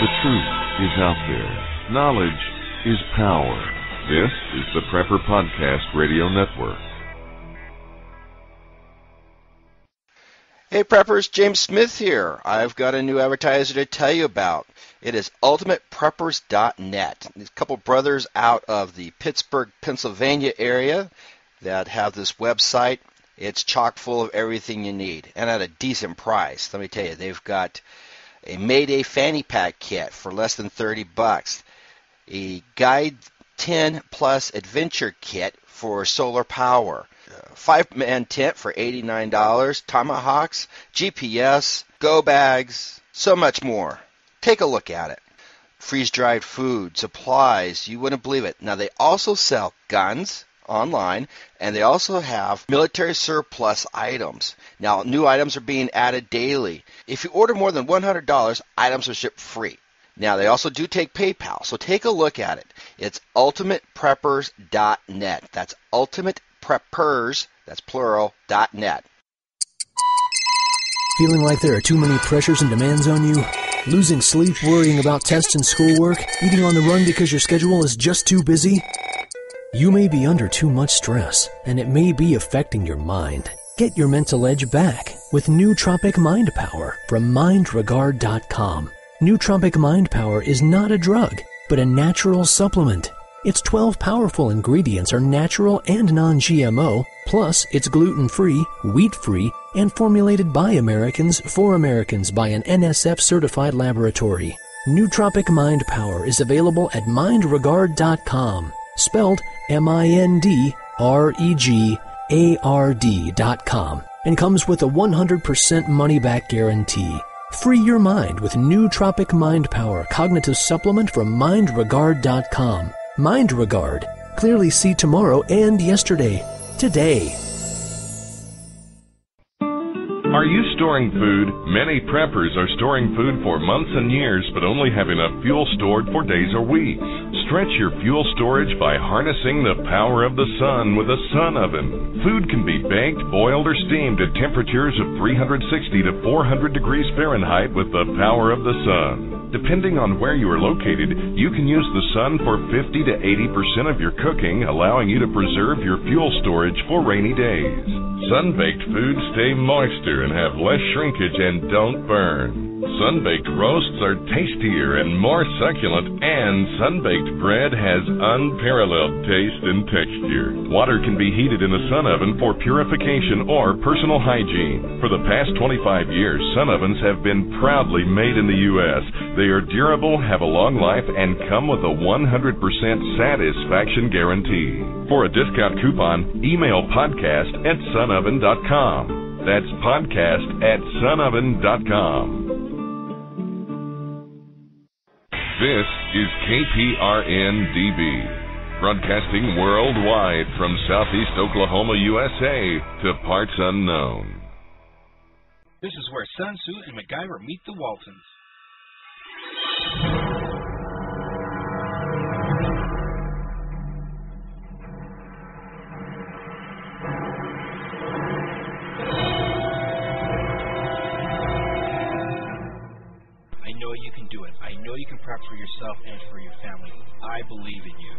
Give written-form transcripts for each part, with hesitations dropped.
The truth is out there. Knowledge is power. This is the Prepper Podcast Radio Network. Hey Preppers, James Smith here. I've got a new advertiser to tell you about. It is ultimatepreppers.net. There's a couple brothers out of the Pittsburgh, Pennsylvania area that have this website. It's chock full of everything you need and at a decent price. Let me tell you, they've got a Mayday fanny pack kit for less than $30, a Guide 10 Plus Adventure Kit for solar power, 5-man tent for $89, tomahawks, GPS, go bags, so much more. Take a look at it. Freeze-dried food, supplies, you wouldn't believe it. Now, they also sell guns online, and they also have military surplus items. Now, new items are being added daily. If you order more than $100, items are shipped free. Now, they also do take PayPal, so take a look at it. It's ultimatepreppers.net. That's ultimatepreppers, that's plural, .net. Feeling like there are too many pressures and demands on you? Losing sleep worrying about tests and schoolwork? Eating on the run because your schedule is just too busy? You may be under too much stress, and it may be affecting your mind. Get your mental edge back with Nootropic Mind Power from mindregard.com. Nootropic Mind Power is not a drug, but a natural supplement. Its 12 powerful ingredients are natural and non-GMO, plus it's gluten-free, wheat-free, and formulated by Americans for Americans by an NSF-certified laboratory. Nootropic Mind Power is available at mindregard.com, spelled mindregard.com, and comes with a 100% money-back guarantee. Free your mind with Nootropic Mind Power Cognitive Supplement from mindregard.com. Mindregard. Clearly see tomorrow and yesterday. Today. Are you storing food? Many preppers are storing food for months and years, but only have enough fuel stored for days or weeks. Stretch your fuel storage by harnessing the power of the sun with a sun oven. Food can be baked, boiled, or steamed at temperatures of 360 to 400 degrees Fahrenheit with the power of the sun. Depending on where you are located, you can use the sun for 50 to 80% of your cooking, allowing you to preserve your fuel storage for rainy days. Sun-baked foods stay moister and have less shrinkage and don't burn. Sun-baked roasts are tastier and more succulent, and sun-baked bread has unparalleled taste and texture. Water can be heated in a sun oven for purification or personal hygiene. For the past 25 years, sun ovens have been proudly made in the U.S. They are durable, have a long life, and come with a 100% satisfaction guarantee. For a discount coupon, email podcast@sunoven.com. That's podcast@sunoven.com. This is KPRN-DB, broadcasting worldwide from Southeast Oklahoma, USA, to parts unknown. This is where Sun Tzu and MacGyver meet the Waltons. I know you can do it. I know you can prep for yourself and for your family. I believe in you.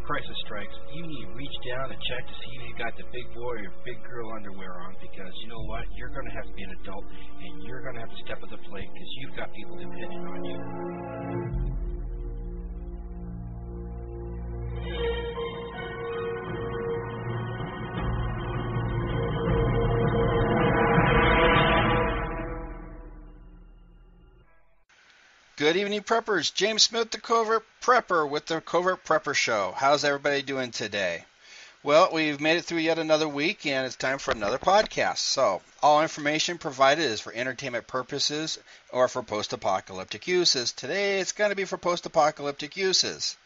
Crisis strikes, you need to reach down and check to see if you got the big boy or big girl underwear on, because you know what, you're going to have to be an adult and you're going to have to step up the plate because you've got people depending on you. Good evening, preppers. James Smith, the Covert Prepper with the Covert Prepper Show. How's everybody doing today? Well, we've made it through yet another week, and it's time for another podcast. So, all information provided is for entertainment purposes or for post-apocalyptic uses. Today, it's going to be for post-apocalyptic uses.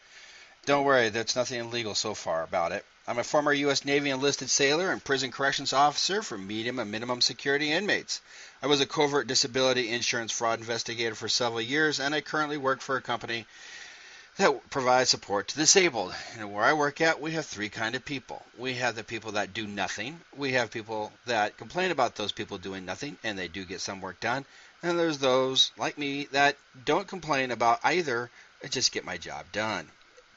Don't worry, there's nothing illegal so far about it. I'm a former U.S. Navy enlisted sailor and prison corrections officer for medium and minimum security inmates. I was a covert disability insurance fraud investigator for several years, and I currently work for a company that provides support to the disabled. And where I work at, we have three kinds of people. We have the people that do nothing. We have people that complain about those people doing nothing, and they do get some work done. And there's those, like me, that don't complain about either, and just get my job done.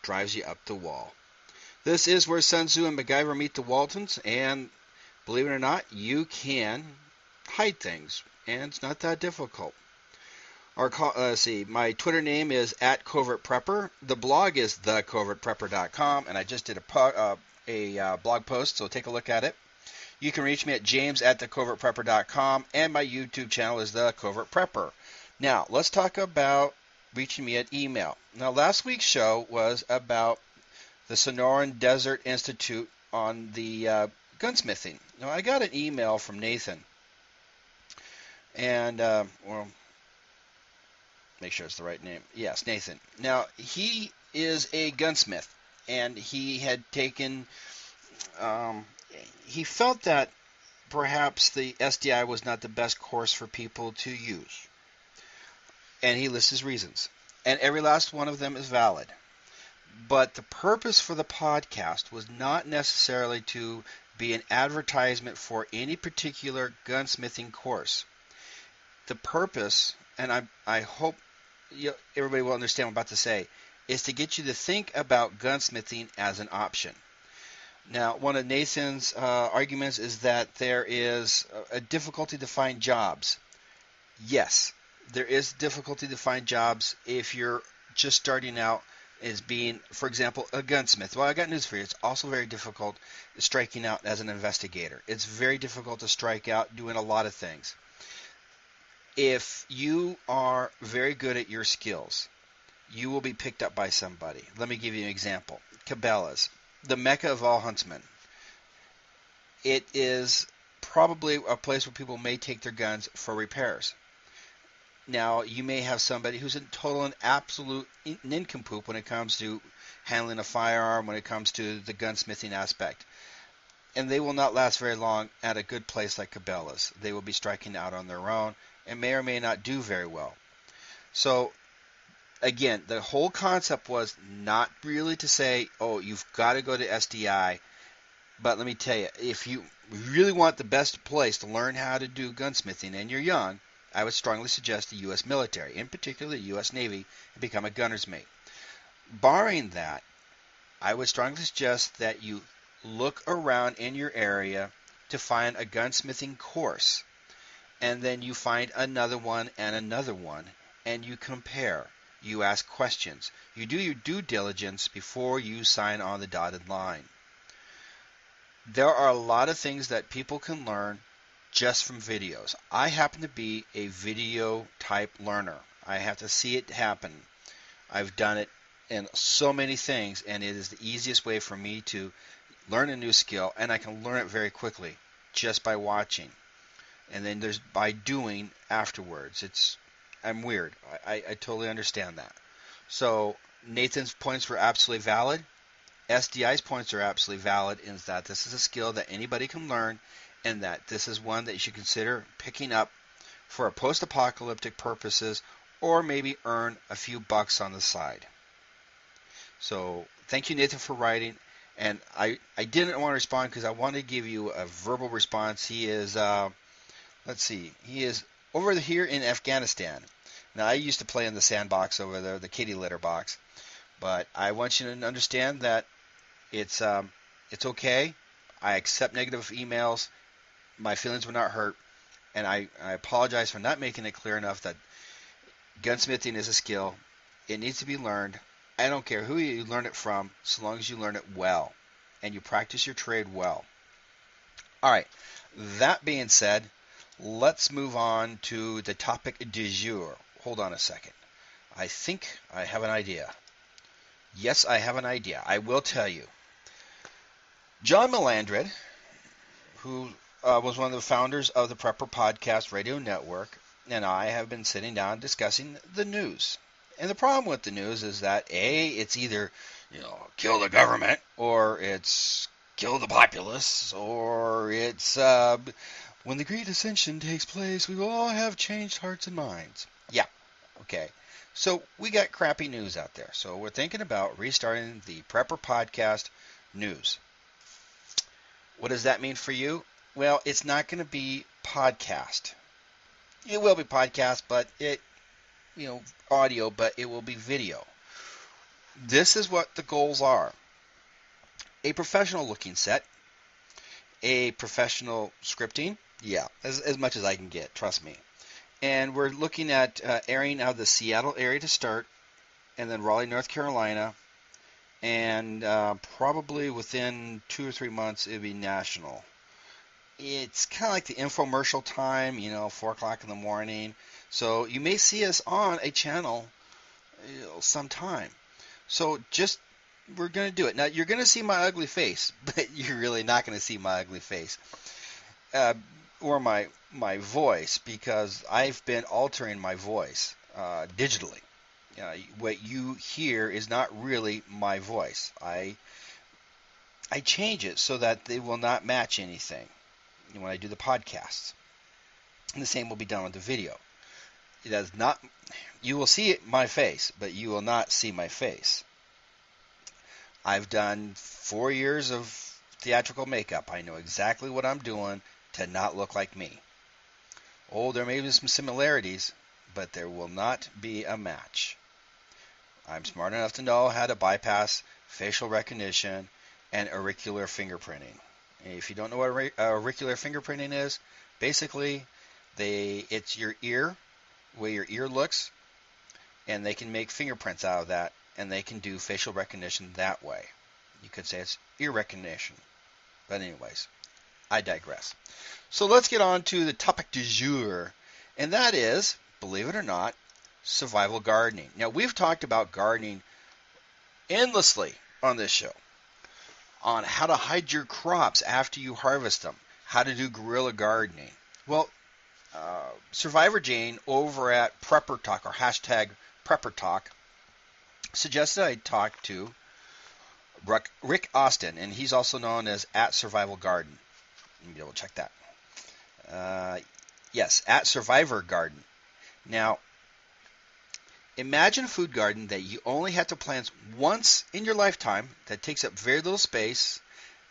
Drives you up the wall. This is where Sun Tzu and MacGyver meet the Waltons, and believe it or not, you can hide things, and it's not that difficult. My Twitter name is @CovertPrepper. The blog is thecovertprepper.com, and I just did a blog post, so take a look at it. You can reach me at james@thecovertprepper.com, and my YouTube channel is The Covert Prepper. Now, let's talk about reaching me at email. Now, last week's show was about the Sonoran Desert Institute on the gunsmithing. Now, I got an email from Nathan, and, make sure it's the right name. Yes, Nathan. Now, he is a gunsmith, and he had taken, he felt that perhaps the SDI was not the best course for people to use. And he lists his reasons. And every last one of them is valid. But the purpose for the podcast was not necessarily to be an advertisement for any particular gunsmithing course. The purpose, and I hope everybody will understand what I'm about to say, is to get you to think about gunsmithing as an option. Now, one of Nathan's arguments is that there is a difficulty to find jobs. Yes, there is difficulty to find jobs if you're just starting out as being, for example, a gunsmith. Well, I got news for you. It's also very difficult striking out as an investigator. It's very difficult to strike out doing a lot of things. If you are very good at your skills, you will be picked up by somebody. Let me give you an example. Cabela's, the mecca of all huntsmen. It is probably a place where people may take their guns for repairs. Now, you may have somebody who's a total and absolute nincompoop when it comes to handling a firearm, when it comes to the gunsmithing aspect. And they will not last very long at a good place like Cabela's. They will be striking out on their own and may or may not do very well. So, again, the whole concept was not really to say, oh, you've got to go to SDI. But let me tell you, if you really want the best place to learn how to do gunsmithing and you're young, I would strongly suggest the U.S. military, in particular the U.S. Navy, and become a gunner's mate. Barring that, I would strongly suggest that you look around in your area to find a gunsmithing course, and then you find another one, and you compare. You ask questions. You do your due diligence before you sign on the dotted line. There are a lot of things that people can learn just from videos. I happen to be a video type learner. I have to see it happen. I've done it in so many things, and it is the easiest way for me to learn a new skill, and I can learn it very quickly just by watching. And then there's by doing afterwards. I'm weird. I totally understand that. So Nathan's points were absolutely valid. SDI's points are absolutely valid in that this is a skill that anybody can learn, and that this is one that you should consider picking up for a post-apocalyptic purposes, or maybe earn a few bucks on the side. So thank you, Nathan, for writing. And I didn't want to respond because I wanted to give you a verbal response. He is, he is over here in Afghanistan. Now, I used to play in the sandbox over there, the kitty litter box. But I want you to understand that it's okay. I accept negative emails. My feelings were not hurt, and I apologize for not making it clear enough that gunsmithing is a skill. It needs to be learned. I don't care who you learn it from, so long as you learn it well, and you practice your trade well. All right, that being said, let's move on to the topic du jour. Hold on a second. I think I have an idea. Yes, I have an idea. I will tell you. John Melandrid, who was one of the founders of the Prepper Podcast Radio Network, and I have been sitting down discussing the news. And the problem with the news is that, A, it's either kill the government, or it's kill the populace, or it's when the Great Ascension takes place, we will all have changed hearts and minds. Yeah, okay. So we got crappy news out there. So we're thinking about restarting the Prepper Podcast news. What does that mean for you? Well, it's not going to be podcast. It will be podcast, but audio, but it will be video. This is what the goals are. A professional looking set, a professional scripting, as much as I can get, trust me. And we're looking at airing out of the Seattle area to start, and then Raleigh, North Carolina, and probably within 2 or 3 months it'll be national. It's kind of like the infomercial time, 4 o'clock in the morning. So you may see us on a channel sometime. So we're going to do it. Now, you're going to see my ugly face, but you're really not going to see my ugly face or my voice, because I've been altering my voice digitally. What you hear is not really my voice. I change it so that they will not match anything when I do the podcasts. And the same will be done with the video. It does not. You will see my face, but you will not see my face. I've done 4 years of theatrical makeup. I know exactly what I'm doing to not look like me. Oh, there may be some similarities, but there will not be a match. I'm smart enough to know how to bypass facial recognition and auricular fingerprinting. And if you don't know what auricular fingerprinting is, basically it's your ear, where your ear looks, and they can make fingerprints out of that, and they can do facial recognition that way. You could say it's ear recognition. But anyways, I digress. So let's get on to the topic du jour, and that is, believe it or not, survival gardening. Now, we've talked about gardening endlessly on this show, on how to hide your crops after you harvest them, how to do guerrilla gardening. Well, Survivor Jane over at Prepper Talk, or hashtag Prepper Talk, suggested I talk to Rick Austin, and he's also known as at Survival Garden. Let me double check that. Yes, at Survivor Garden. Now, imagine a food garden that you only have to plant once in your lifetime, that takes up very little space,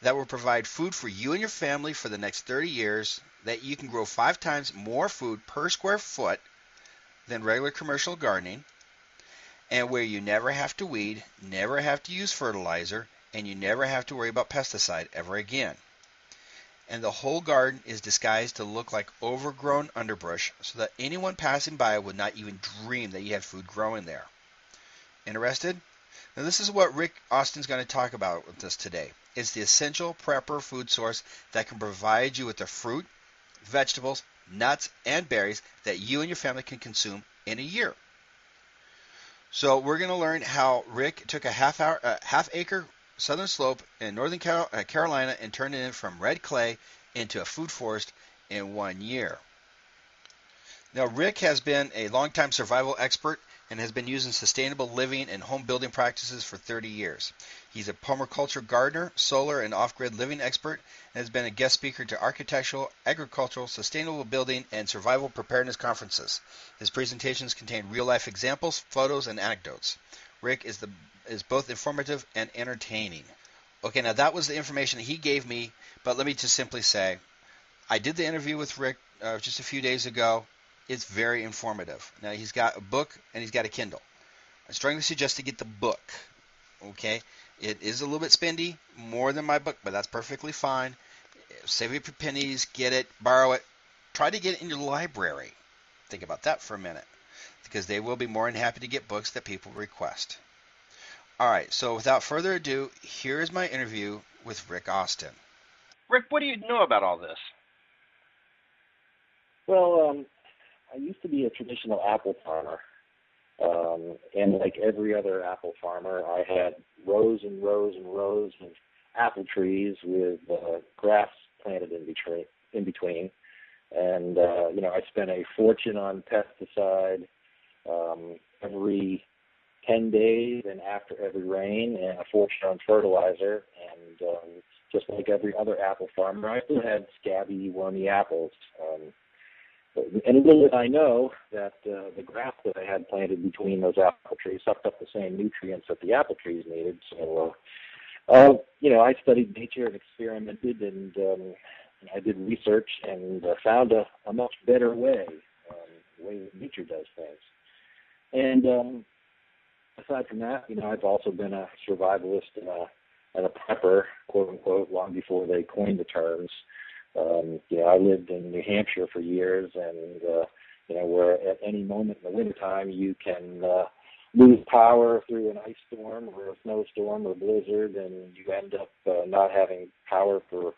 that will provide food for you and your family for the next 30 years, that you can grow 5 times more food per square foot than regular commercial gardening, and where you never have to weed, never have to use fertilizer, and you never have to worry about pesticide ever again. And the whole garden is disguised to look like overgrown underbrush so that anyone passing by would not even dream that you had food growing there. Interested? Now, this is what Rick Austin's going to talk about with us today. It's the essential prepper food source that can provide you with the fruit, vegetables, nuts, and berries that you and your family can consume in a year. So we're going to learn how Rick took a half-acre southern slope in northern Carolina and turned it in from red clay into a food forest in 1 year. Now, Rick has been a longtime survival expert and has been using sustainable living and home building practices for 30 years. He's a permaculture gardener, solar and off-grid living expert, and has been a guest speaker to architectural, agricultural, sustainable building, and survival preparedness conferences. His presentations contain real-life examples, photos, and anecdotes. Rick is both informative and entertaining. Okay, now that was the information he gave me, but let me just simply say, I did the interview with Rick just a few days ago. It's very informative. Now, he's got a book and he's got a Kindle. I strongly suggest to get the book. Okay? It is a little bit spendy, more than my book, but that's perfectly fine. Save your pennies, get it, borrow it. Try to get it in your library. Think about that for a minute, because they will be more than happy to get books that people request. All right, so without further ado, here is my interview with Rick Austin. Rick, what do you know about all this? Well, I used to be a traditional apple farmer, and like every other apple farmer, I had rows and rows and rows of apple trees with grass planted in between. And I spent a fortune on pesticide. Every 10 days and after every rain, and a fortune on fertilizer. And just like every other apple farmer, I still had scabby, wormy apples. And little did I know that the grass that I had planted between those apple trees sucked up the same nutrients that the apple trees needed. So, I studied nature and experimented, and I did research and found a much better way, the way that nature does things. And aside from that, I've also been a survivalist and a prepper, quote unquote, long before they coined the terms. I lived in New Hampshire for years, and where at any moment in the wintertime you can lose power through an ice storm or a snowstorm or blizzard, and you end up not having power for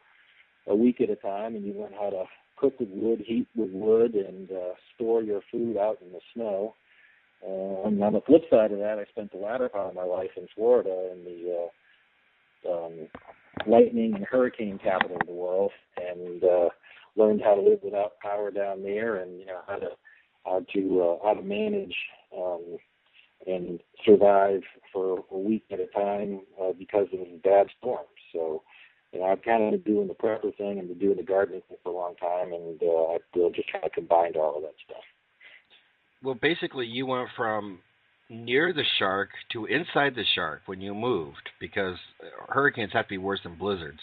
a week at a time, and you learn how to cook with wood, heat with wood, and store your food out in the snow. And on the flip side of that, I spent the latter part of my life in Florida in the lightning and hurricane capital of the world, and learned how to live without power down there, and how to manage and survive for a week at a time because of bad storms. So, I've kind of been doing the prepper thing and been doing the gardening thing for a long time, and I've just kind of combined all of that stuff. Well, basically, you went from near the shark to inside the shark when you moved, because hurricanes have to be worse than blizzards.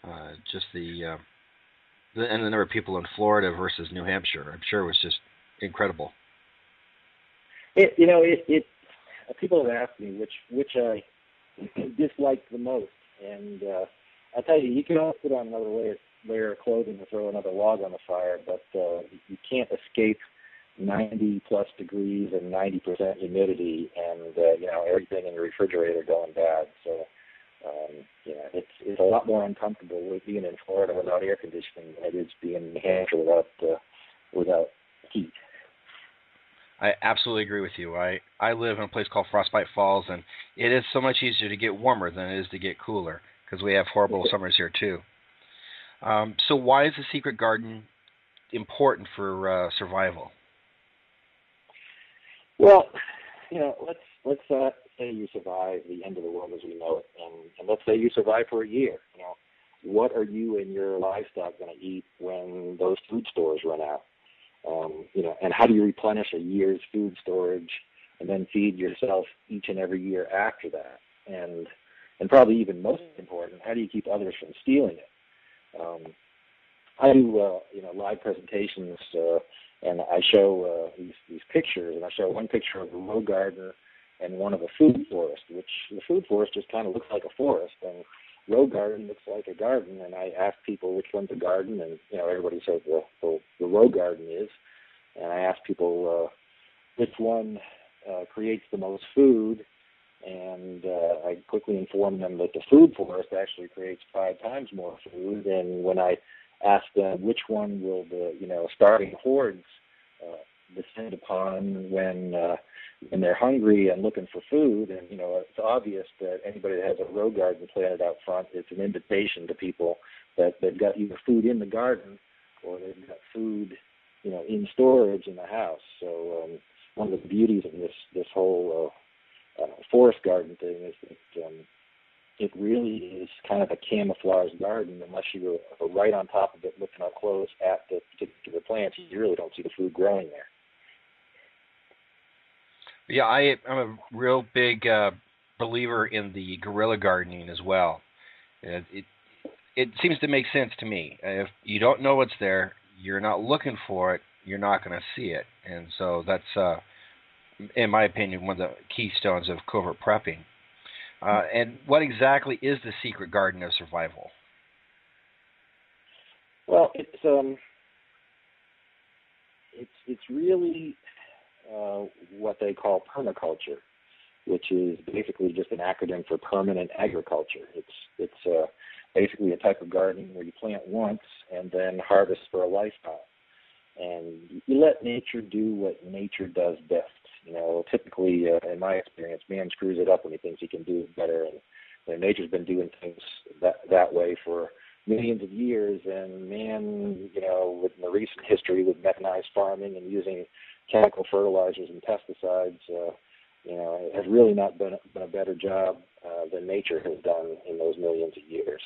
And the number of people in Florida versus New Hampshire, I'm sure, was just incredible. People have asked me which I disliked the most, and I tell you, you can always put on another layer of clothing and throw another log on the fire, but you can't escape 90 plus degrees and 90% humidity, and everything in your refrigerator going bad. So it's a lot more uncomfortable with being in Florida without air conditioning than it is being in New Hampshire without heat. I absolutely agree with you. I live in a place called Frostbite Falls, and it is so much easier to get warmer than it is to get cooler, because we have horrible summers here too. So why is the secret garden important for survival? Well, let's say you survive the end of the world as we know it, and let's say you survive for a year. What are you and your livestock going to eat when those food stores run out? And how do you replenish a year's food storage and then feed yourself each and every year after that? And probably even most important, how do you keep others from stealing it? I do live presentations, and I show these pictures, and I show one picture of a row garden and one of a food forest, which the food forest just kind of looks like a forest, and row garden looks like a garden. And I ask people which one's a garden, and everybody says the row garden is, and I ask people which one creates the most food, and I quickly inform them that the food forest actually creates 5 times more food. And when I ask them which one will the starving hordes descend upon when they're hungry and looking for food, and it's obvious that anybody that has a row garden planted out front, it's an invitation to people that they've got either food in the garden or they've got food in storage in the house. So one of the beauties of this whole forest garden thing is that it really is kind of a camouflaged garden. Unless you are right on top of it looking up close at the particular plants, you really don't see the food growing there. Yeah, I'm a real big believer in the guerrilla gardening as well. It seems to make sense to me. If you don't know what's there, you're not looking for it, you're not going to see it. And so that's, in my opinion, one of the keystones of covert prepping. And what exactly is the secret garden of survival? Well, it's really what they call permaculture, which is basically just an acronym for permanent agriculture. It's basically a type of gardening where you plant once and then harvest for a lifetime. And you let nature do what nature does best. Typically, in my experience, man screws it up when he thinks he can do it better. And nature's been doing things that way for millions of years. And man, in the recent history with mechanized farming and using chemical fertilizers and pesticides, it has really not been a better job than nature has done in those millions of years.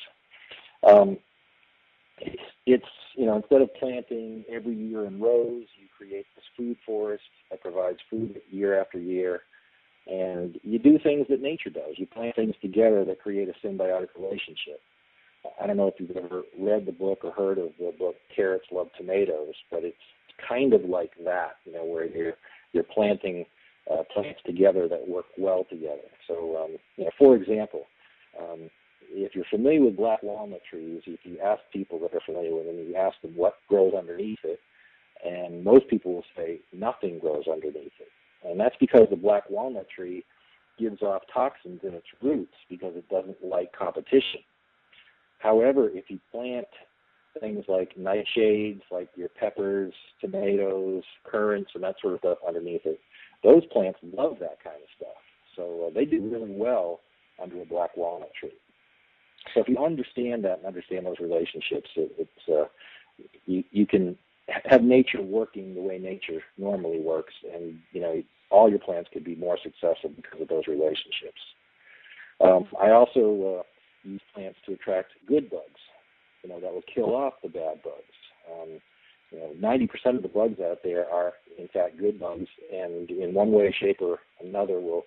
It's instead of planting every year in rows, you create this food forest that provides food year after year. And you do things that nature does. You plant things together that create a symbiotic relationship. I don't know if you've ever read the book or heard of the book Carrots Love Tomatoes, but it's kind of like that, where you're planting plants together that work well together. So, for example, if you're familiar with black walnut trees, if you ask people that are familiar with them, you ask them what grows underneath it, and most people will say nothing grows underneath it. And that's because the black walnut tree gives off toxins in its roots because it doesn't like competition. However, if you plant things like nightshades, like your peppers, tomatoes, currants, and that sort of stuff underneath it, those plants love that kind of stuff. So they do really well under a black walnut tree. So if you understand that and understand those relationships, you can have nature working the way nature normally works, and all your plants could be more successful because of those relationships. I also use plants to attract good bugs, that will kill off the bad bugs. 90% of the bugs out there are in fact good bugs, and in one way, shape, or another will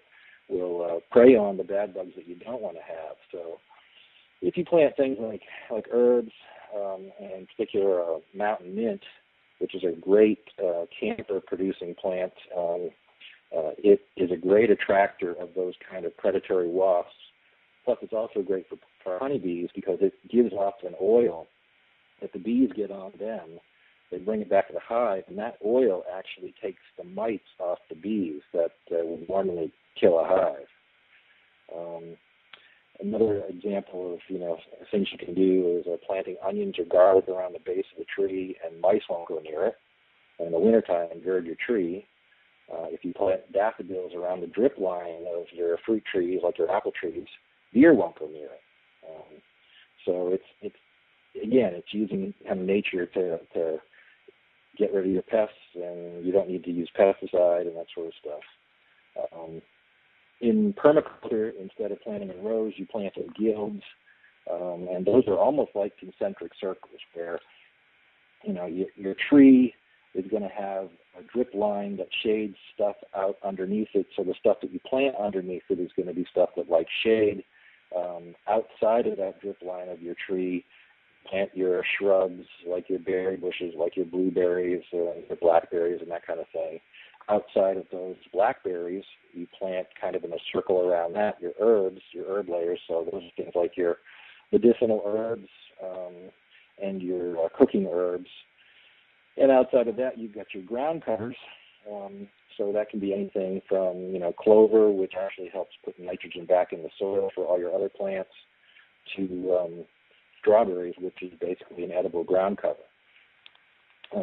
prey on the bad bugs that you don't want to have. So if you plant things like herbs, and in particular mountain mint, which is a great camphor-producing plant, it is a great attractor of those kind of predatory wasps. Plus, it's also great for honeybees because it gives off an oil that the bees get on them. They bring it back to the hive, and that oil actually takes the mites off the bees that would normally kill a hive. Another example of things you can do is planting onions or garlic around the base of the tree, and mice won't go near it. And in the wintertime, gird your tree. If you plant daffodils around the drip line of your fruit trees, like your apple trees, deer won't go near it. So it's using kind of nature to get rid of your pests, and you don't need to use pesticide and that sort of stuff. In permaculture, instead of planting in rows, you plant in guilds, and those are almost like concentric circles where, your tree is going to have a drip line that shades stuff out underneath it, so the stuff that you plant underneath it is going to be stuff that likes shade. Outside of that drip line of your tree, plant your shrubs, like your berry bushes, like your blueberries, your blackberries, and that kind of thing. Outside of those blackberries, you plant kind of in a circle around that your herbs, your herb layers. So those are things like your medicinal herbs and your cooking herbs. And outside of that, you've got your ground covers. So that can be anything from, clover, which actually helps put nitrogen back in the soil for all your other plants, to strawberries, which is basically an edible ground cover.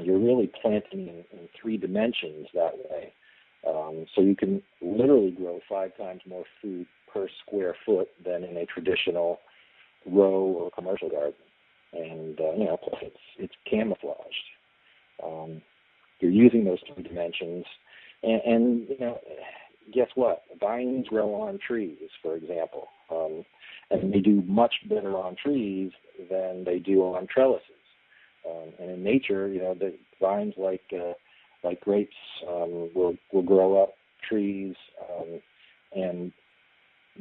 You're really planting in 3 dimensions that way. So you can literally grow 5 times more food per square foot than in a traditional row or commercial garden. And, plus it's camouflaged. You're using those 3 dimensions. And guess what? Vines grow on trees, for example. And they do much better on trees than they do on trellises. And in nature, the vines like grapes will grow up trees, and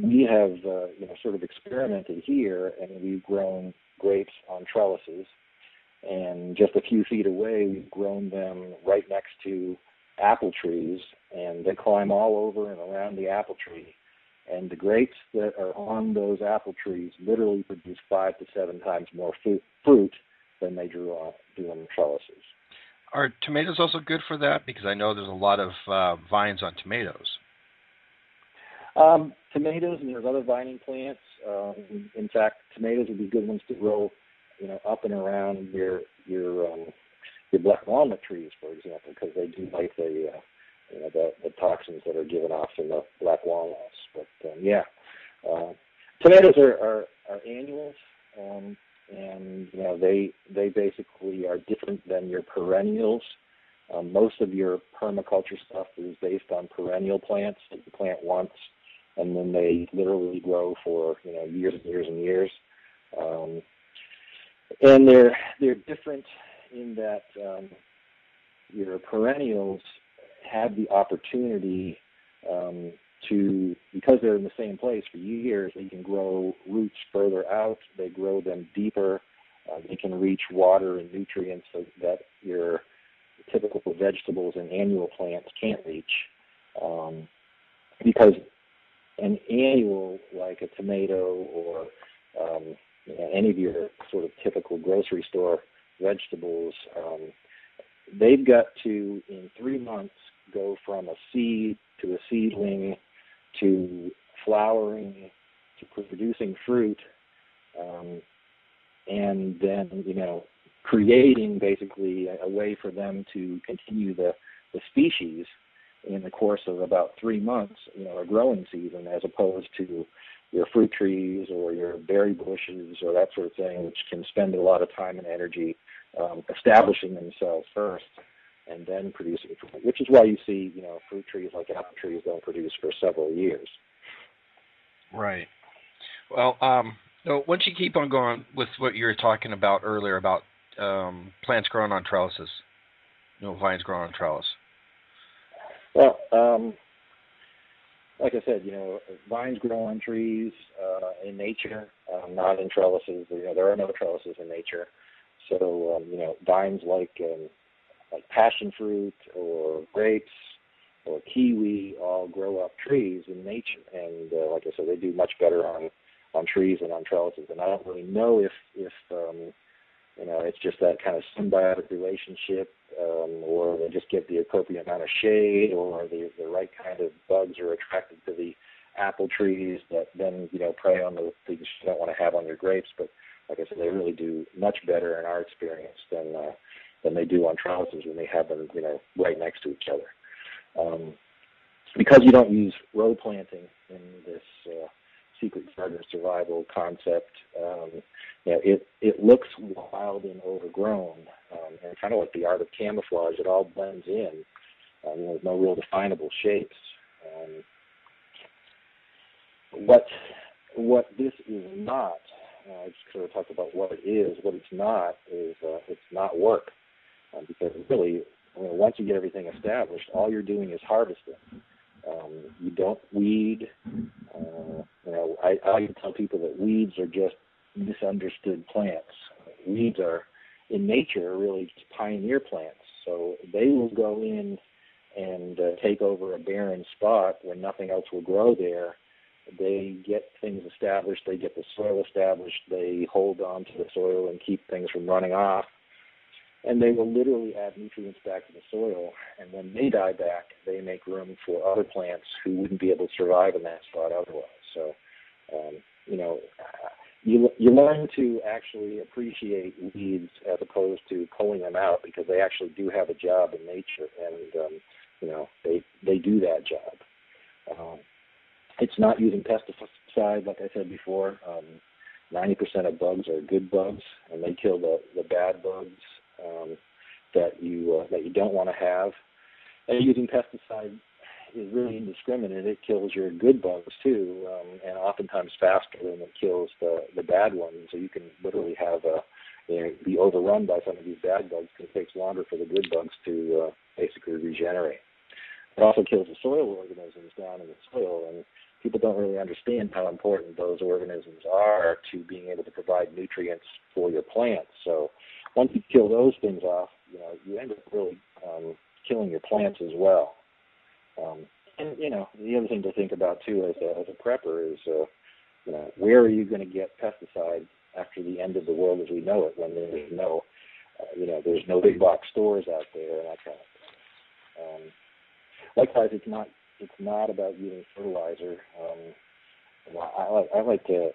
we have sort of experimented here, and we've grown grapes on trellises, and just a few feet away, we've grown them right next to apple trees, and they climb all over and around the apple tree. And the grapes that are on those apple trees literally produce 5 to 7 times more fruit than they do on trellises. Are tomatoes also good for that? Because I know there's a lot of vines on tomatoes. Tomatoes, and there's other vining plants. In fact, tomatoes would be good ones to grow, up and around your black walnut trees, for example, because they do like the toxins that are given off in the black walnuts. But tomatoes are annuals, and they basically are different than your perennials. Most of your permaculture stuff is based on perennial plants that you plant once, and then they literally grow for years and years and years. And they're different in that your perennials have the opportunity to, because they're in the same place for years, they can grow roots further out. They grow them deeper. They can reach water and nutrients that your typical vegetables and annual plants can't reach. Because an annual, like a tomato or any of your sort of typical grocery store vegetables, they've got to, in 3 months, go from a seed to a seedling to flowering to producing fruit, and then, creating basically a way for them to continue the species in the course of about 3 months, a growing season, as opposed to your fruit trees or your berry bushes or that sort of thing, which can spend a lot of time and energy establishing themselves first and then producing fruit, which is why you see, fruit trees like apple trees don't produce for several years. Right. Well, once you keep on going with what you were talking about earlier about plants growing on trellises, vines growing on trellis. Well, like I said, vines grow on trees in nature, not in trellises. There are no trellises in nature. So, vines like passion fruit or grapes or kiwi all grow up trees in nature. And like I said, they do much better on trees than on trellises. And I don't really know if it's just that kind of symbiotic relationship, or they just get the appropriate amount of shade, or the right kind of bugs are attracted to the apple trees that then, prey on the things you don't want to have on your grapes. But like I said, they really do much better in our experience than they do on trellises when they have them, right next to each other. Because you don't use row planting in this secret garden survival concept, it looks wild and overgrown, and kind of like the art of camouflage, it all blends in. There's no real definable shapes. What this is not, I just sort of talked about what it is. What it's not is it's not work, because really, once you get everything established, all you're doing is harvesting. You don't weed. I like to tell people that weeds are just misunderstood plants. Weeds are, in nature, really just pioneer plants. So they will go in and take over a barren spot where nothing else will grow there. They get things established. They get the soil established. They hold on to the soil and keep things from running off. And they will literally add nutrients back to the soil. And when they die back, they make room for other plants who wouldn't be able to survive in that spot otherwise. So, you learn to actually appreciate weeds as opposed to pulling them out, because they actually do have a job in nature, and they do that job. It's not using pesticides, like I said before. 90% of bugs are good bugs, and they kill the bad bugs that you don't want to have. And using pesticides is really indiscriminate. It kills your good bugs too, and oftentimes faster than it kills the bad ones. So you can literally have be overrun by some of these bad bugs, because it takes longer for the good bugs to basically regenerate. It also kills the soil organisms down in the soil, and people don't really understand how important those organisms are to being able to provide nutrients for your plants. So once you kill those things off, you end up really killing your plants as well. And the other thing to think about too as a prepper is, where are you going to get pesticides after the end of the world as we know it, when there's no, there's no big box stores out there and that kind of thing. Likewise, it's not about using fertilizer. I like to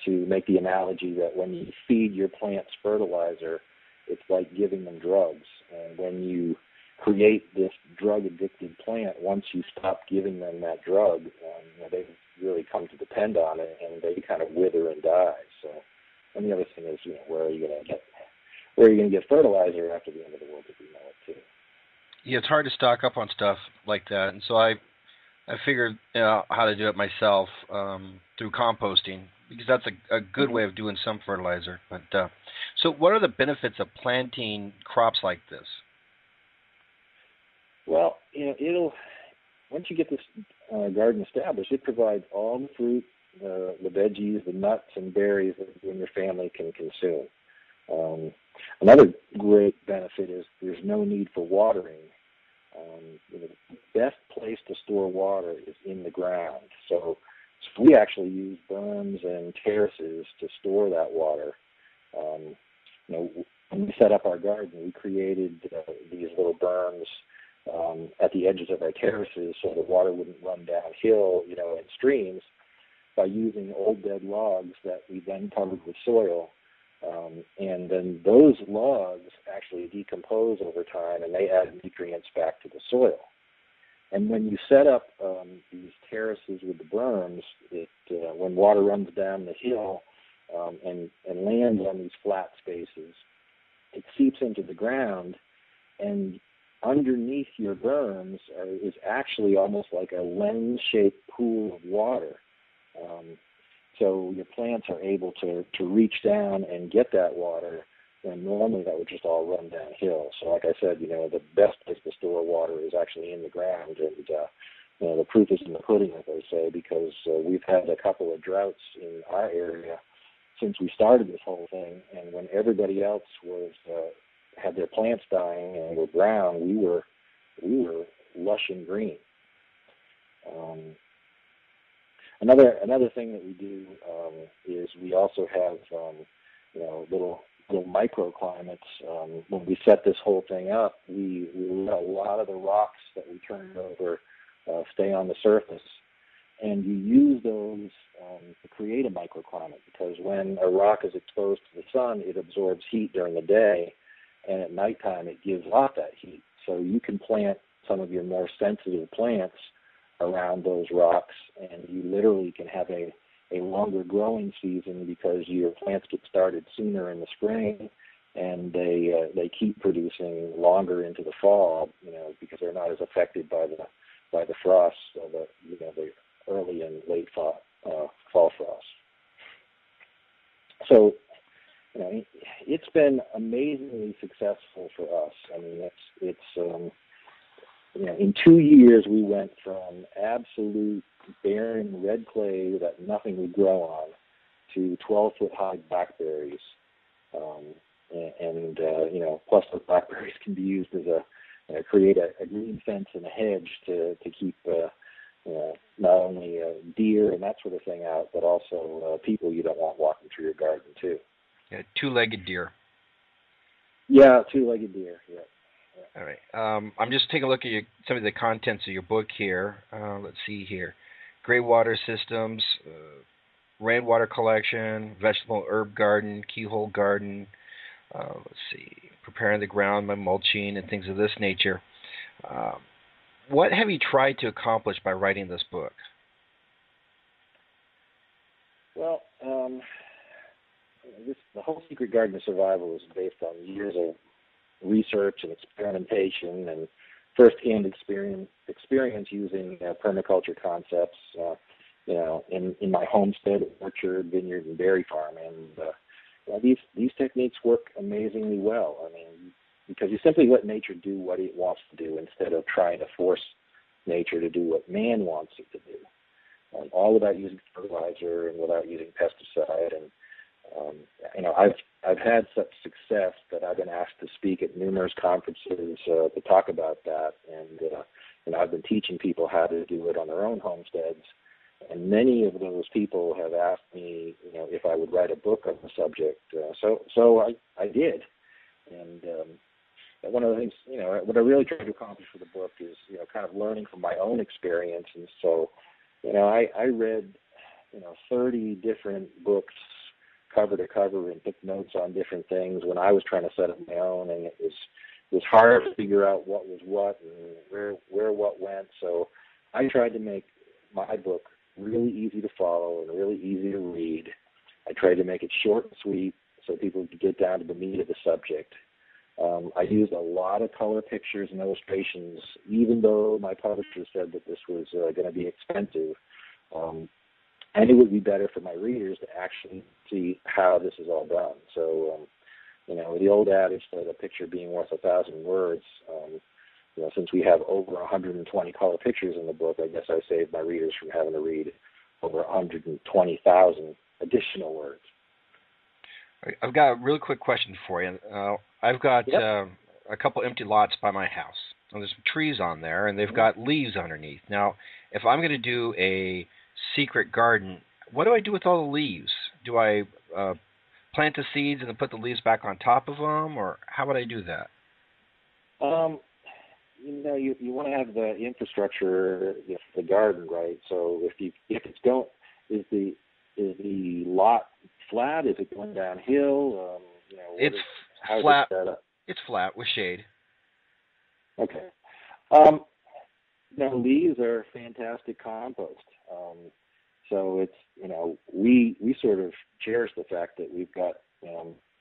make the analogy that when you feed your plants fertilizer, it's like giving them drugs. And when you create this drug-addicted plant, once you stop giving them that drug, they really come to depend on it, and they kind of wither and die. So, and the other thing is, where are you going to get fertilizer after the end of the world if we know it too? Yeah, it's hard to stock up on stuff like that, and so I figured how to do it myself through composting because that's a good way of doing some fertilizer. But so, what are the benefits of planting crops like this? Well, it'll once you get this garden established, it provides all the fruit, the veggies, the nuts and berries that you and your family can consume. Another great benefit is there's no need for watering. The best place to store water is in the ground. So we actually use berms and terraces to store that water. When we set up our garden, we created these little berms at the edges of our terraces so the water wouldn't run downhill, in streams, by using old dead logs that we then covered with soil. And then those logs actually decompose over time, and they add nutrients back to the soil. And when you set up these terraces with the berms, when water runs down the hill and lands on these flat spaces, it seeps into the ground, and underneath your berms is actually almost like a lens-shaped pool of water. So your plants are able to reach down and get that water when normally that would just all run downhill. So like I said, the best place to store water is actually in the ground. And the proof is in the pudding, as they say, because we've had a couple of droughts in our area since we started this whole thing. And when everybody else had their plants dying and were brown, we were lush and green. Another thing that we do is we also have little microclimates. When we set this whole thing up, we let a lot of the rocks that we turned over stay on the surface, and you use those to create a microclimate, because when a rock is exposed to the sun, it absorbs heat during the day, and at nighttime it gives off that heat. So you can plant some of your more sensitive plants around those rocks, and you literally can have a longer growing season because your plants get started sooner in the spring, and they keep producing longer into the fall, because they're not as affected by the frost, the early and late fall frost. So it's been amazingly successful for us. I mean, it's in 2 years, we went from absolute barren red clay that nothing would grow on to 12-foot-high blackberries. Plus the blackberries can be used as create a green fence and a hedge to keep not only deer and that sort of thing out, but also people you don't want walking through your garden too. Yeah, two-legged deer. Yeah, two-legged deer, yeah. All right. I'm just taking a look at some of the contents of your book here. Let's see here. Gray water systems, rainwater collection, vegetable herb garden, keyhole garden. Let's see. Preparing the ground by mulching and things of this nature. What have you tried to accomplish by writing this book? Well, the whole Secret Garden of Survival is based on years of research and experimentation and first-hand experience using permaculture concepts, in my homestead, orchard, vineyard, and berry farm. And these techniques work amazingly well. I mean, because you simply let nature do what it wants to do instead of trying to force nature to do what man wants it to do. All without using fertilizer and without using pesticide. And I've had such success that I've been asked to speak at numerous conferences to talk about that, and I've been teaching people how to do it on their own homesteads. And many of those people have asked me, if I would write a book on the subject. So I did. And one of the things, what I really tried to accomplish with the book is, kind of learning from my own experience. And so, I read, 30 different books cover to cover and took notes on different things when I was trying to set up my own, and it was hard to figure out what was what and where what went. So I tried to make my book really easy to follow and really easy to read. I tried to make it short and sweet so people could get down to the meat of the subject. I used a lot of color pictures and illustrations, even though my publisher said that this was going to be expensive. And it would be better for my readers to actually see how this is all done. So, the old adage that a picture being worth 1,000 words, since we have over 120 color pictures in the book, I guess I saved my readers from having to read over 120,000 additional words. I've got a really quick question for you. I've got a couple empty lots by my house. And there's some trees on there, and they've got leaves underneath. Now, if I'm going to do a secret garden, what do I do with all the leaves? Do I plant the seeds and then put the leaves back on top of them, or how would I do that? You want to have the infrastructure, the garden, right? So is the lot flat? Is it going downhill? It's flat. It's flat with shade. Okay. Leaves are fantastic compost. So it's we sort of cherish the fact that we've got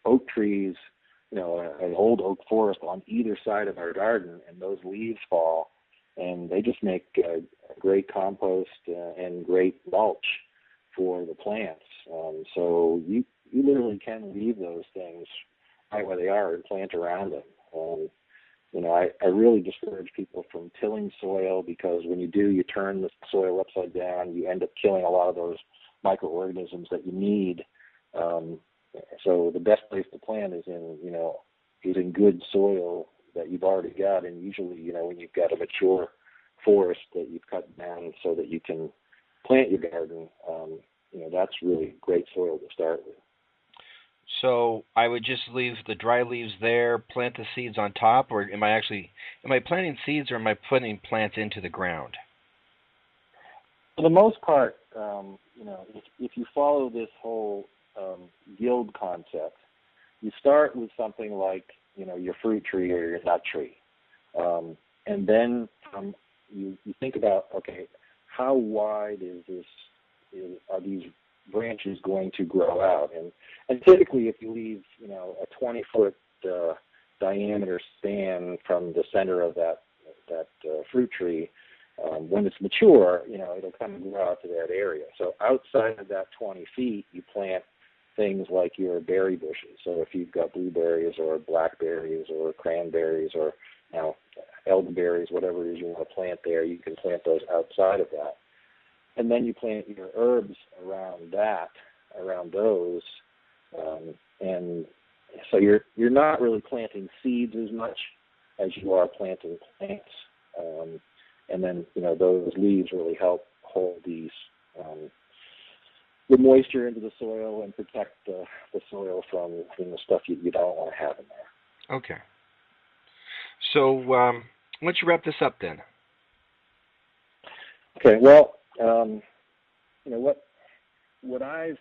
oak trees, an old oak forest on either side of our garden, and those leaves fall, and they just make great compost and great mulch for the plants. So you literally can leave those things right where they are and plant around them. I really discourage people from tilling soil, because when you do, you turn the soil upside down. You end up killing a lot of those microorganisms that you need. So the best place to plant is in good soil that you've already got, and usually, when you've got a mature forest that you've cut down so that you can plant your garden, that's really great soil to start with. So I would just leave the dry leaves there, plant the seeds on top, or am I planting seeds, or am I putting plants into the ground? For the most part, if you follow this whole guild concept, you start with something like, your fruit tree or your nut tree. And then you think about, okay, how wide are these branches going to grow out? And typically, if you leave, a 20-foot diameter span from the center of that fruit tree, when it's mature, it'll kind of grow out to that area. So outside of that 20 feet, you plant things like your berry bushes. So if you've got blueberries or blackberries or cranberries or elderberries, whatever it is you want to plant there, you can plant those outside of that. And then you plant your herbs around those, and so you're not really planting seeds as much as you are planting plants. And then those leaves really help hold the moisture into the soil and protect the soil from stuff you don't want to have in there. Okay. So why don't you wrap this up then? Okay. Well. What I've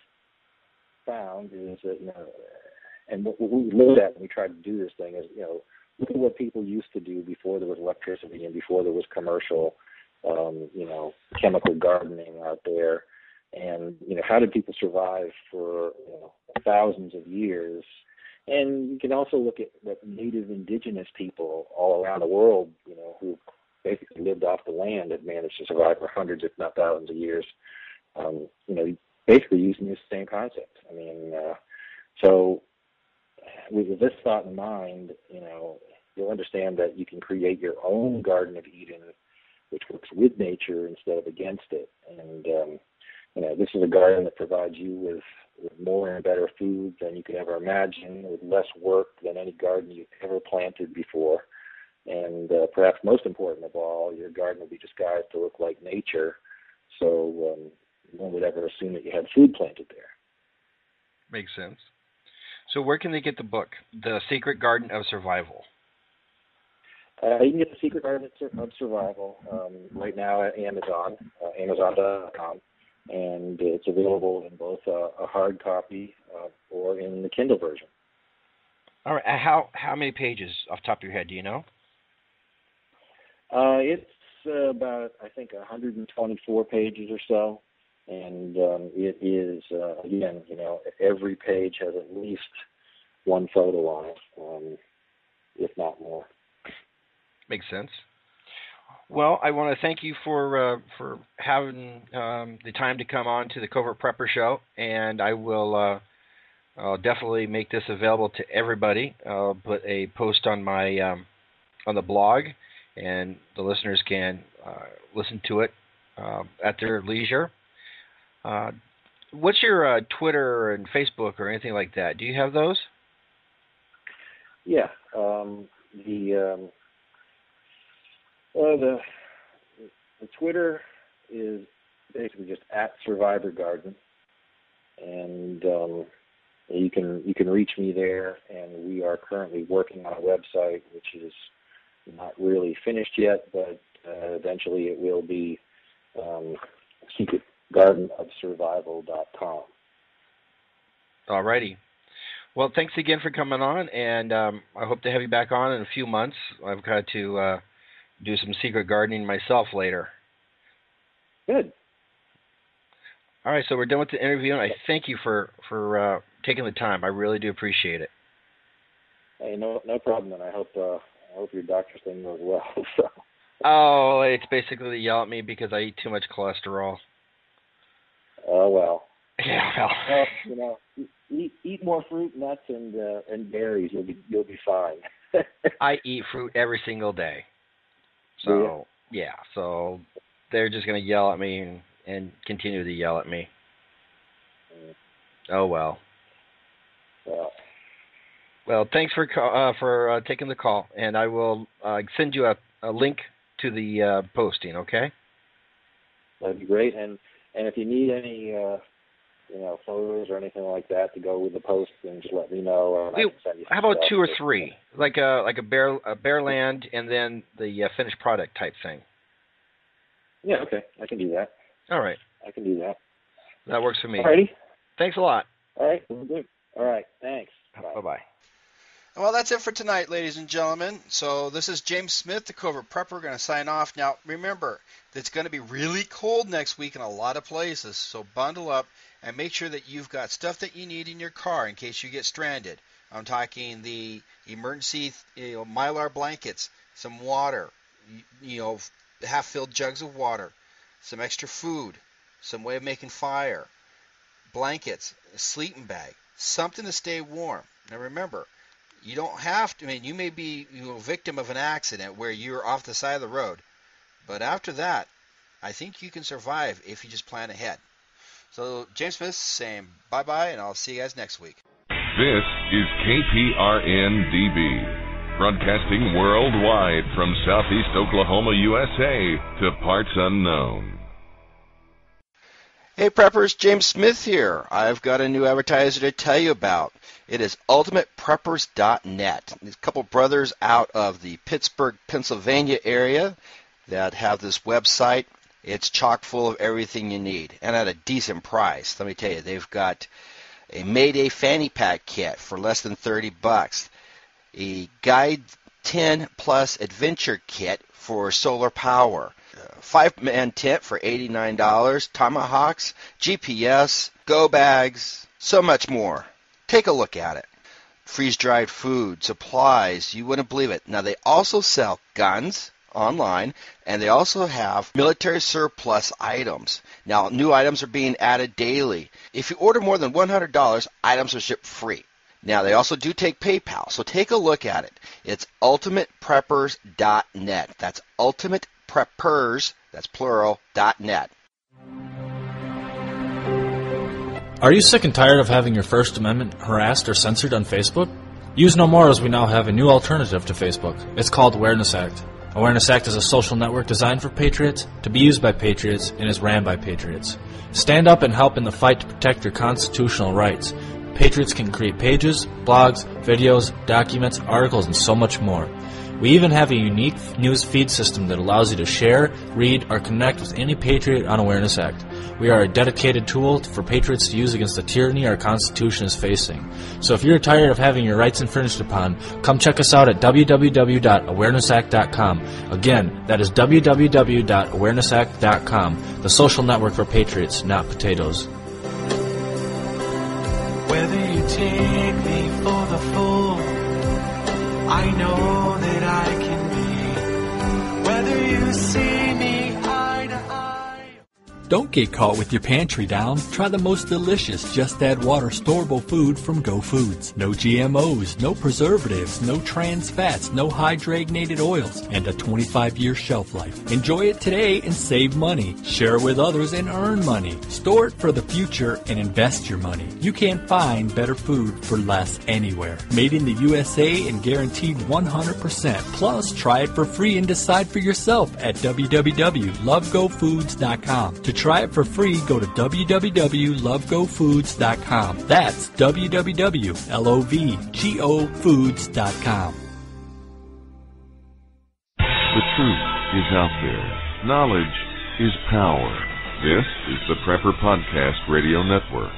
found is that, and what we looked at when we tried to do this thing is, look at what people used to do before there was electricity and before there was commercial, chemical gardening out there. And, how did people survive for thousands of years? And you can also look at what native indigenous people all around the world, who basically lived off the land, had managed to survive for hundreds, if not thousands of years, basically using this same concept. So with this thought in mind, you'll understand that you can create your own Garden of Eden, which works with nature instead of against it. And, this is a garden that provides you with more and better food than you could ever imagine, with less work than any garden you've ever planted before. And perhaps most important of all, your garden will be disguised to look like nature, so no one would ever assume that you had food planted there. Makes sense. So where can they get the book, The Secret Garden of Survival? You can get The Secret Garden of Survival right now at Amazon, Amazon.com, and it's available in both a hard copy or in the Kindle version. All right. How many pages off the top of your head, do you know? It's about, I think, 124 pages or so, and it is, again, every page has at least one photo on it. if not more. Makes sense. Well, I want to thank you for having the time to come on to the Covert Prepper Show, and I will I'll definitely make this available to everybody. I'll put a post on my on the blog, and the listeners can listen to it at their leisure. What's your Twitter and Facebook or anything like that? Do you have those? Yeah. The Twitter is basically just @SurvivorGarden, and you can reach me there. And we are currently working on a website which is not really finished yet, but eventually it will be secretgardenofsurvival.com. All righty. Well, thanks again for coming on, and I hope to have you back on in a few months. I've got to do some secret gardening myself later. Good. All right, so we're done with the interview, and I thank you for taking the time. I really do appreciate it. Hey, no problem, and I hope your doctor's thing goes well. So. Oh, it's basically they yell at me because I eat too much cholesterol. Oh well. Yeah, well. Eat more fruit, nuts, and berries. You'll be fine. I eat fruit every single day. So yeah, so they're just going to yell at me and continue to yell at me. Oh well. Well, thanks for taking the call, and I will send you a link to the posting. Okay. That'd be great, and if you need any photos or anything like that to go with the post, then just let me know. How about 2 or 3, like a bare land, and then the finished product type thing? Yeah, okay, I can do that. All right, I can do that. That works for me. All righty. Thanks a lot. All right, good. All right, thanks. Bye bye. Well, that's it for tonight, ladies and gentlemen. So this is James Smith, the Covert Prepper. We're going to sign off. Now, remember, it's going to be really cold next week in a lot of places, so bundle up and make sure that you've got stuff that you need in your car in case you get stranded. I'm talking the emergency Mylar blankets, some water, half-filled jugs of water, some extra food, some way of making fire, blankets, a sleeping bag, something to stay warm. Now, remember, you don't have to. You may be a victim of an accident where you're off the side of the road, but after that, I think you can survive if you just plan ahead. So James Smith saying bye-bye, and I'll see you guys next week. This is KPRN-DB, broadcasting worldwide from Southeast Oklahoma, USA, to parts unknown. Hey preppers, James Smith here. I've got a new advertiser to tell you about. It is ultimatepreppers.net. There's a couple brothers out of the Pittsburgh, Pennsylvania area that have this website. It's chock full of everything you need, and at a decent price. Let me tell you, they've got a Mayday fanny pack kit for less than $30, a Guide 10 Plus Adventure kit for solar power, 5-man tent for $89, tomahawks, GPS, go bags, so much more. Take a look at it. Freeze-dried food, supplies, you wouldn't believe it. Now, they also sell guns online, and they also have military surplus items. Now, new items are being added daily. If you order more than $100, items are shipped free. Now, they also do take PayPal, so take a look at it. It's ultimatepreppers.net. That's ultimatepreppers, that's plural, .net. Are you sick and tired of having your First Amendment harassed or censored on Facebook? Use no more, as we now have a new alternative to Facebook. It's called Awareness Act. Awareness Act is a social network designed for patriots, to be used by patriots, and is ran by patriots. Stand up and help in the fight to protect your constitutional rights. Patriots can create pages, blogs, videos, documents, articles, and so much more. We even have a unique news feed system that allows you to share, read, or connect with any patriot on Awareness Act. We are a dedicated tool for patriots to use against the tyranny our Constitution is facing. So if you're tired of having your rights infringed upon, come check us out at www.awarenessact.com. Again, that is www.awarenessact.com, the social network for patriots, not potatoes. Whether you take me for the fool I know that I can be, whether you see me eye to eye. Don't get caught with your pantry down. Try the most delicious Just Add Water storable food from Go Foods. No GMOs, no preservatives, no trans fats, no hydrogenated oils, and a 25-year shelf life. Enjoy it today and save money. Share it with others and earn money. Store it for the future and invest your money. You can't find better food for less anywhere. Made in the USA and guaranteed 100%. Plus, try it for free and decide for yourself at www.lovegofoods.com. To try it for free, go to www.lovegofoods.com. That's www.lovegofoods.com. The truth is out there. Knowledge is power. This is the Prepper Podcast Radio Network.